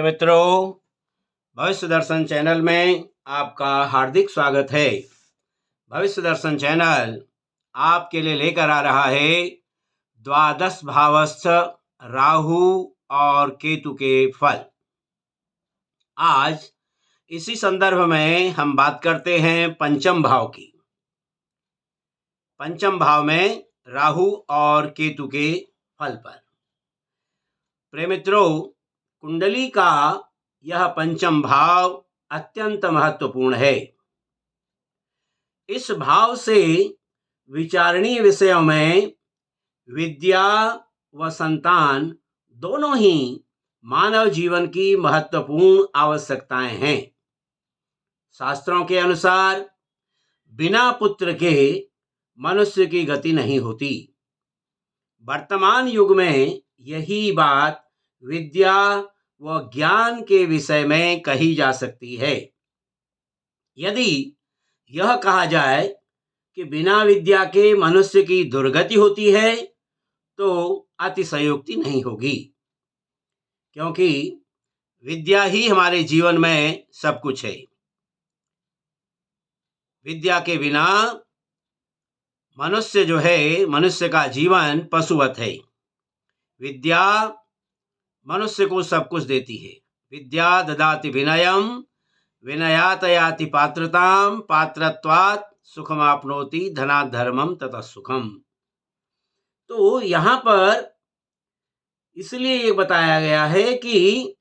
प्रिय मित्रों, भविष्य दर्शन चैनल में आपका हार्दिक स्वागत है। भविष्य दर्शन चैनल आपके लिए लेकर आ रहा है द्वादश भावस्थ राहु और केतु के फल। आज इसी संदर्भ में हम बात करते हैं पंचम भाव की। पंचम भाव में राहु और केतु के फल पर। प्रिय मित्रों, कुंडली का यह पंचम भाव अत्यंत महत्वपूर्ण है। इस भाव से विचारणीय विषयों में विद्या व संतान दोनों ही मानव जीवन की महत्वपूर्ण आवश्यकताएं हैं। शास्त्रों के अनुसार बिना पुत्र के मनुष्य की गति नहीं होती। वर्तमान युग में यही बात विद्या व ज्ञान के विषय में कही जा सकती है। यदि यह कहा जाए कि बिना विद्या के मनुष्य की दुर्गति होती है तो अतिशयोक्ति नहीं होगी, क्योंकि विद्या ही हमारे जीवन में सब कुछ है। विद्या के बिना मनुष्य का जीवन पशुवत है। विद्या मनुष्य को सब कुछ देती है। विद्या ददाति विनयम, विनयात याति पात्रताम, पात्रत्वात् सुखमाप्नोति, धनात् धर्मम ततः सुखम। तो यहाँ पर इसलिए ये बताया गया है कि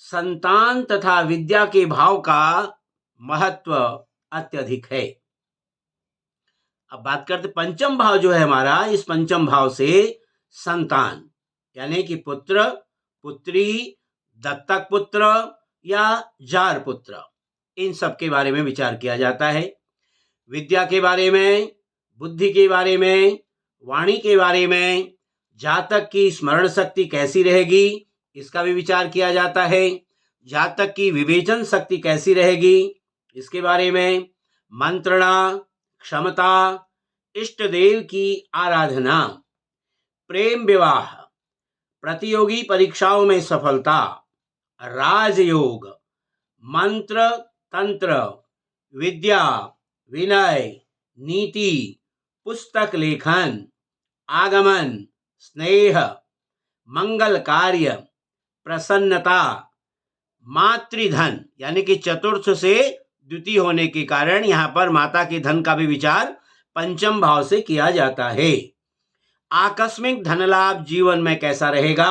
संतान तथा विद्या के भाव का महत्व अत्यधिक है। अब बात करते पंचम भाव जो है हमारा, इस पंचम भाव से संतान यानी कि पुत्र, पुत्री, दत्तक पुत्र या जार पुत्र, इन सब के बारे में विचार किया जाता है। विद्या के बारे में, बुद्धि के बारे में, वाणी के बारे में, जातक की स्मरण शक्ति कैसी रहेगी इसका भी विचार किया जाता है। जातक की विवेचन शक्ति कैसी रहेगी इसके बारे में, मंत्रणा, क्षमता, इष्ट देव की आराधना, प्रेम विवाह, प्रतियोगी परीक्षाओं में सफलता, राजयोग, मंत्र तंत्र, विद्या, विनय, नीति, पुस्तक लेखन, आगमन, स्नेह, मंगल कार्य, प्रसन्नता, मातृधन यानी कि चतुर्थ से द्वितीय होने के कारण यहाँ पर माता के धन का भी विचार पंचम भाव से किया जाता है। आकस्मिक धन लाभ जीवन में कैसा रहेगा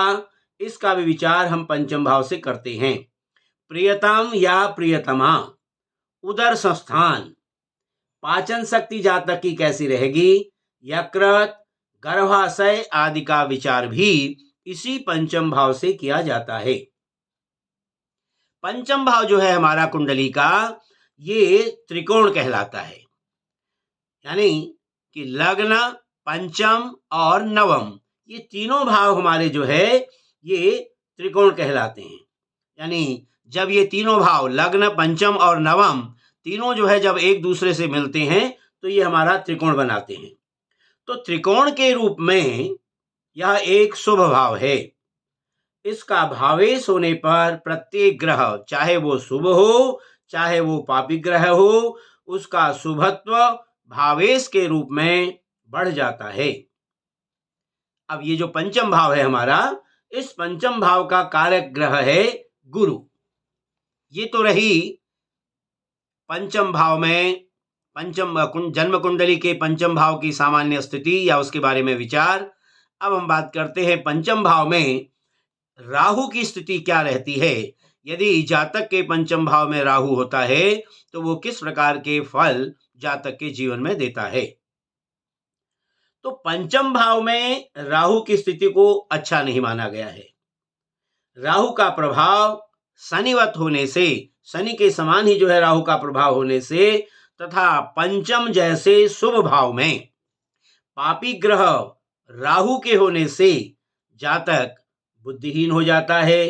इसका भी विचार हम पंचम भाव से करते हैं। प्रियतम या प्रियतमा, उदर संस्थान, पाचन शक्ति जातक की कैसी रहेगी, यकृत, गर्भाशय आदि का विचार भी इसी पंचम भाव से किया जाता है। पंचम भाव जो है हमारा कुंडली का, ये त्रिकोण कहलाता है। यानी कि लग्न, पंचम और नवम, ये तीनों भाव हमारे जो है ये त्रिकोण कहलाते हैं। यानी जब ये तीनों भाव लग्न, पंचम और नवम तीनों जो है जब एक दूसरे से मिलते हैं तो ये हमारा त्रिकोण बनाते हैं। तो त्रिकोण के रूप में यह एक शुभ भाव है। इसका भावेश होने पर प्रत्येक ग्रह, चाहे वो शुभ हो चाहे वो पापी ग्रह हो, उसका शुभत्व भावेश के रूप में बढ़ जाता है। अब ये जो पंचम भाव है हमारा, इस पंचम भाव का कारक ग्रह है गुरु। ये तो रही पंचम भाव में जन्म कुंडली के पंचम भाव की सामान्य स्थिति या उसके बारे में विचार। अब हम बात करते हैं पंचम भाव में राहु की स्थिति क्या रहती है। यदि जातक के पंचम भाव में राहु होता है तो वो किस प्रकार के फल जातक के जीवन में देता है। तो पंचम भाव में राहु की स्थिति को अच्छा नहीं माना गया है। राहु का प्रभाव शनिवत होने से, शनि के समान ही जो है राहु का प्रभाव होने से, तथा पंचम जैसे शुभ भाव में पापी ग्रह राहु के होने से जातक बुद्धिहीन हो जाता है,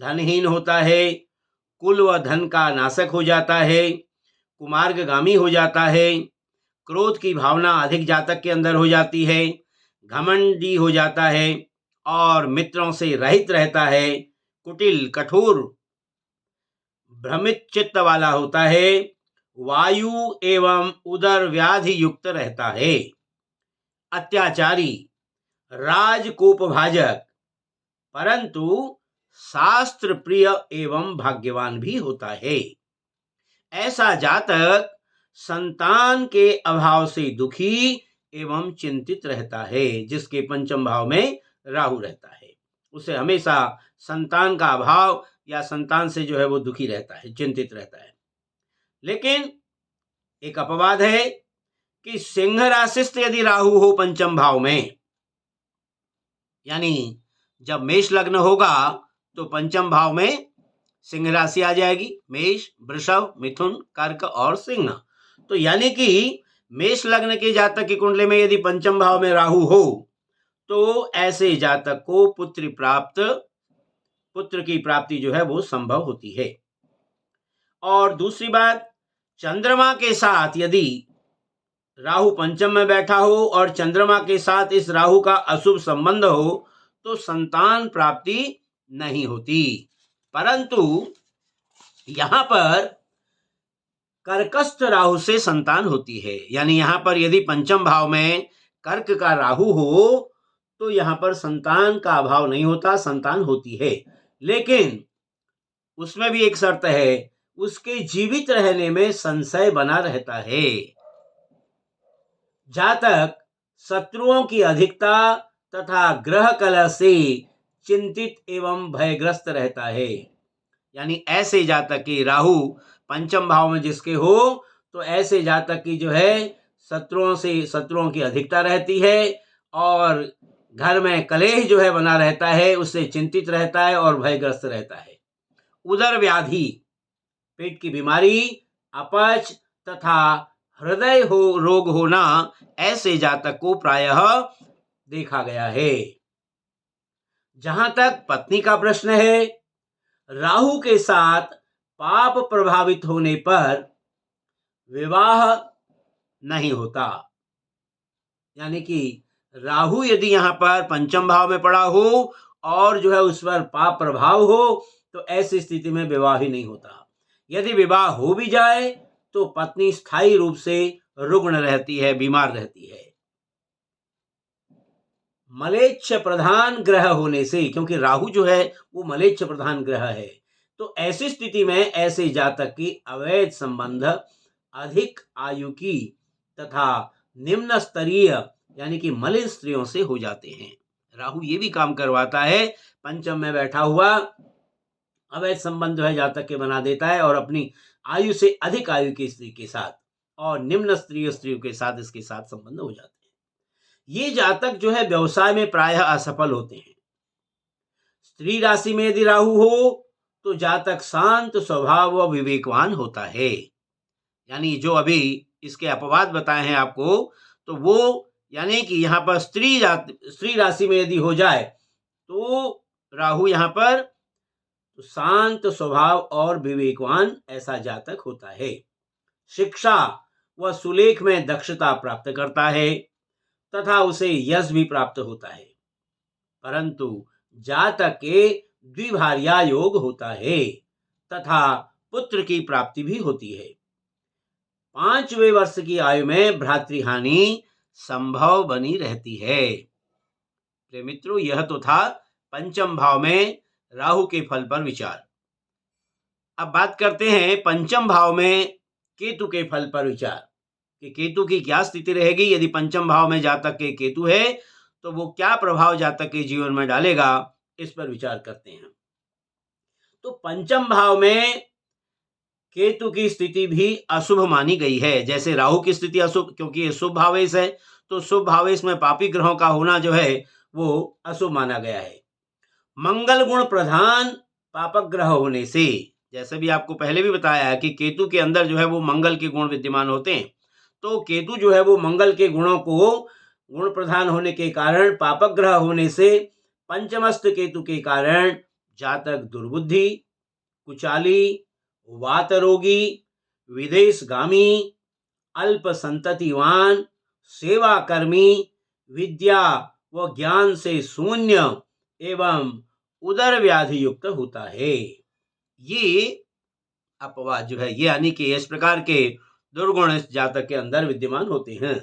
धनहीन होता है, कुल व धन का नाशक हो जाता है, कुमार्गगामी हो जाता है, क्रोध की भावना अधिक जातक के अंदर हो जाती है, घमंडी हो जाता है और मित्रों से रहित रहता है, कुटिल, कठोर, भ्रमित चित्त वाला होता है, वायु एवं उदर व्याधि युक्त रहता है, अत्याचारी, राजकोपभाजक, परंतु शास्त्र प्रिय एवं भाग्यवान भी होता है। ऐसा जातक संतान के अभाव से दुखी एवं चिंतित रहता है। जिसके पंचम भाव में राहु रहता है उसे हमेशा संतान का अभाव या संतान से जो है वो दुखी रहता है, चिंतित रहता है। लेकिन एक अपवाद है कि सिंह राशिस्थ यदि राहु हो पंचम भाव में, यानी जब मेष लग्न होगा तो पंचम भाव में सिंह राशि आ जाएगी, मेष, वृषभ, मिथुन, कर्क और सिंह। तो यानी कि मेष लग्न के जातक की कुंडली में यदि पंचम भाव में राहु हो तो ऐसे जातक को पुत्र की प्राप्ति जो है वो संभव होती है। और दूसरी बात, चंद्रमा के साथ यदि राहु पंचम में बैठा हो और चंद्रमा के साथ इस राहु का अशुभ संबंध हो तो संतान प्राप्ति नहीं होती। परंतु यहां पर कर्कस्थ राहु से संतान होती है। यानी यहां पर यदि पंचम भाव में कर्क का राहु हो तो यहां पर संतान का अभाव नहीं होता, संतान होती है। लेकिन उसमें भी एक शर्त है, उसके जीवित रहने में संशय बना रहता है। जातक शत्रुओं की अधिकता तथा ग्रह कलह से चिंतित एवं भयग्रस्त रहता है। यानी ऐसे जातक की राहु पंचम भाव में जिसके हो तो ऐसे जातक की जो है शत्रुओं की अधिकता रहती है और घर में कलेह जो है बना रहता है, उससे चिंतित रहता है और भयग्रस्त रहता है। उदर व्याधि, पेट की बीमारी, अपच तथा हृदय रोग होना ऐसे जातक को प्रायः देखा गया है। जहां तक पत्नी का प्रश्न है, राहु के साथ पाप प्रभावित होने पर विवाह नहीं होता। यानी कि राहु यदि यहां पर पंचम भाव में पड़ा हो और जो है उस पर पाप प्रभाव हो तो ऐसी स्थिति में विवाह ही नहीं होता। यदि विवाह हो भी जाए तो पत्नी स्थायी रूप से रुग्ण रहती है, बीमार रहती है। मलेच्छ प्रधान ग्रह होने से, क्योंकि राहु जो है वो मलेच्छ प्रधान ग्रह है, तो ऐसी स्थिति में ऐसे जातक की अवैध संबंध अधिक आयु की तथा निम्न स्तरीय यानी कि मलिन स्त्रियों से हो जाते हैं। राहु ये भी काम करवाता है, पंचम में बैठा हुआ अवैध संबंध जो है जातक के बना देता है और अपनी आयु से अधिक आयु की स्त्री के साथ और निम्न स्त्रियों के साथ इसके साथ संबंध हो जाते हैं। ये जातक जो है व्यवसाय में प्रायः असफल होते हैं। स्त्री राशि में यदि राहु हो तो जातक शांत स्वभाव व विवेकवान होता है। यानी जो अभी इसके अपवाद बताए हैं आपको, तो वो यानी कि यहाँ पर स्त्री राशि में यदि हो जाए तो राहु यहाँ पर तो शांत स्वभाव और विवेकवान ऐसा जातक होता है। शिक्षा व सुलेख में दक्षता प्राप्त करता है तथा उसे यश भी प्राप्त होता है। परंतु जातक के द्विभार्या योग होता है तथा पुत्र की प्राप्ति भी होती है। 5वें वर्ष की आयु में भ्रातृहानि संभव बनी रहती है। प्रिय मित्रों, यह तो था पंचम भाव में राहु के फल पर विचार। अब बात करते हैं पंचम भाव में केतु के फल पर विचार कि केतु की क्या स्थिति रहेगी। यदि पंचम भाव में जातक के केतु है तो वो क्या प्रभाव जातक के जीवन में डालेगा, इस पर विचार करते हैं। तो पंचम भाव में केतु की स्थिति भी अशुभ मानी गई है। जैसे राहु की स्थिति अशुभ, क्योंकि ये शुभ भावेश है, तो शुभ भावेश में पापी ग्रहों का होना जो है वो अशुभ माना गया है। मंगल गुण प्रधान पापक ग्रह होने से, जैसे भी आपको पहले भी बताया है कि केतु के अंदर जो है वो मंगल के गुण विद्यमान होते हैं, तो केतु जो है वो मंगल के गुणों को गुण प्रधान होने के कारण पापक ग्रह होने से पंचमस्त केतु के कारण जातक दुर्बुद्धि, कुचाली, वातरोगी, विदेशगामी, अल्प संततिवान, सेवाकर्मी, विद्या व ज्ञान से शून्य एवं उदर व्याधि युक्त होता है। ये अपवाद जो है, ये यानी कि इस प्रकार के दुर्गुण इस जातक के अंदर विद्यमान होते हैं।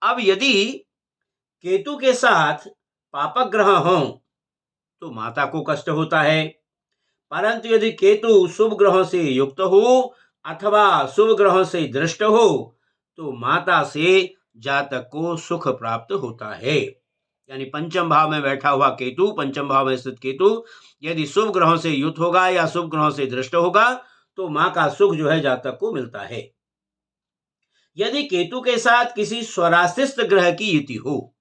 अब यदि केतु के साथ पापक ग्रह हों तो माता को कष्ट होता है, परंतु यदि केतु शुभ ग्रहों से युक्त हो अथवा शुभ ग्रहों से दृष्ट हो तो माता से जातक को सुख प्राप्त होता है। यानी पंचम भाव में बैठा हुआ केतु, पंचम भाव में स्थित केतु यदि शुभ ग्रहों से युक्त होगा या शुभ ग्रहों से दृष्ट होगा तो मां का सुख जो है जातक को मिलता है। यदि केतु के साथ किसी स्वराशिष्ट ग्रह की युति हो,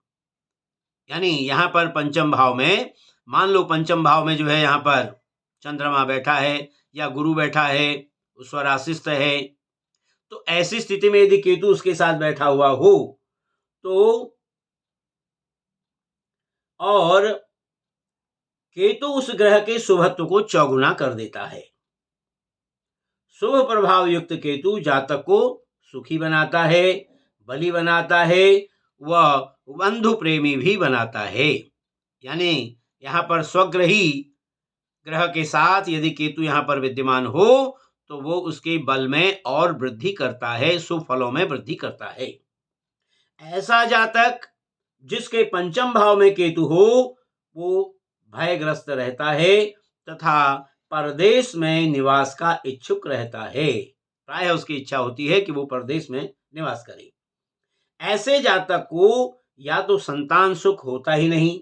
यानी यहां पर पंचम भाव में, मान लो पंचम भाव में जो है यहां पर चंद्रमा बैठा है या गुरु बैठा है, स्वराशिष्ट है, तो ऐसी स्थिति में यदि केतु उसके साथ बैठा हुआ हो तो, और केतु उस ग्रह के शुभत्व को चौगुना कर देता है। शुभ प्रभाव युक्त केतु जातक को सुखी बनाता है, बली बनाता है, वह बंधु प्रेमी भी बनाता है। यानी यहाँ पर स्वग्रही ग्रह के साथ यदि केतु यहाँ पर विद्यमान हो तो वो उसके बल में और वृद्धि करता है, शुभ फलों में वृद्धि करता है। ऐसा जातक जिसके पंचम भाव में केतु हो वो भयग्रस्त रहता है तथा परदेश में निवास का इच्छुक रहता है। प्रायः उसकी इच्छा होती है कि वो परदेश में निवास करे। ऐसे जातक को या तो संतान सुख होता ही नहीं,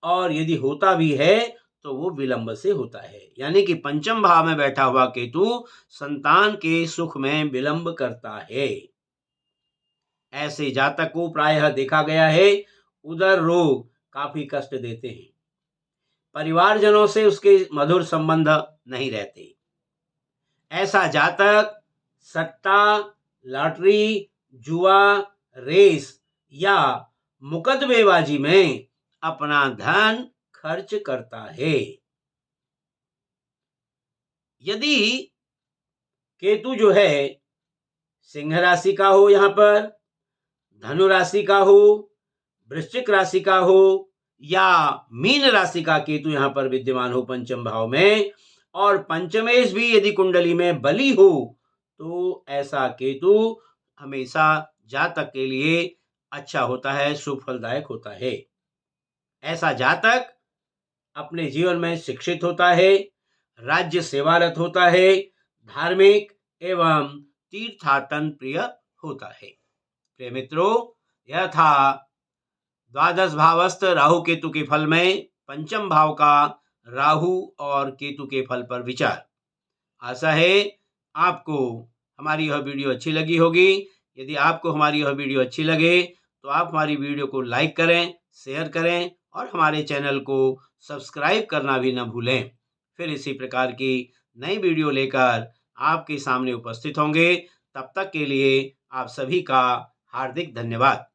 और यदि होता भी है तो वो विलंब से होता है। यानी कि पंचम भाव में बैठा हुआ केतु संतान के सुख में विलंब करता है। ऐसे जातक को प्रायः देखा गया है उदर रोग काफी कष्ट देते हैं, परिवारजनों से उसके मधुर संबंध नहीं रहते। ऐसा जातक सट्टा, लॉटरी, जुआ, रेस या मुकदमेबाजी में अपना धन खर्च करता है। यदि केतु जो है सिंह राशि का हो, यहाँ पर धनु राशि का हो, वृश्चिक राशि का हो या मीन राशि का केतु यहाँ पर विद्यमान हो पंचम भाव में, और पंचमेश भी यदि कुंडली में बली हो तो ऐसा केतु हमेशा जातक के लिए अच्छा होता है, शुभ फलदायक होता है। ऐसा जातक अपने जीवन में शिक्षित होता है, राज्य सेवारत होता है, धार्मिक एवं तीर्थाटन प्रिय होता है। प्रिय मित्रों, यह था द्वादश भावस्थ राहु केतु के फल में पंचम भाव का राहु और केतु के फल पर विचार। आशा है आपको हमारी यह वीडियो अच्छी लगी होगी। यदि आपको हमारी यह वीडियो अच्छी लगे तो आप हमारी वीडियो को लाइक करें, शेयर करें और हमारे चैनल को सब्सक्राइब करना भी न भूलें। फिर इसी प्रकार की नई वीडियो लेकर आपके सामने उपस्थित होंगे। तब तक के लिए आप सभी का हार्दिक धन्यवाद।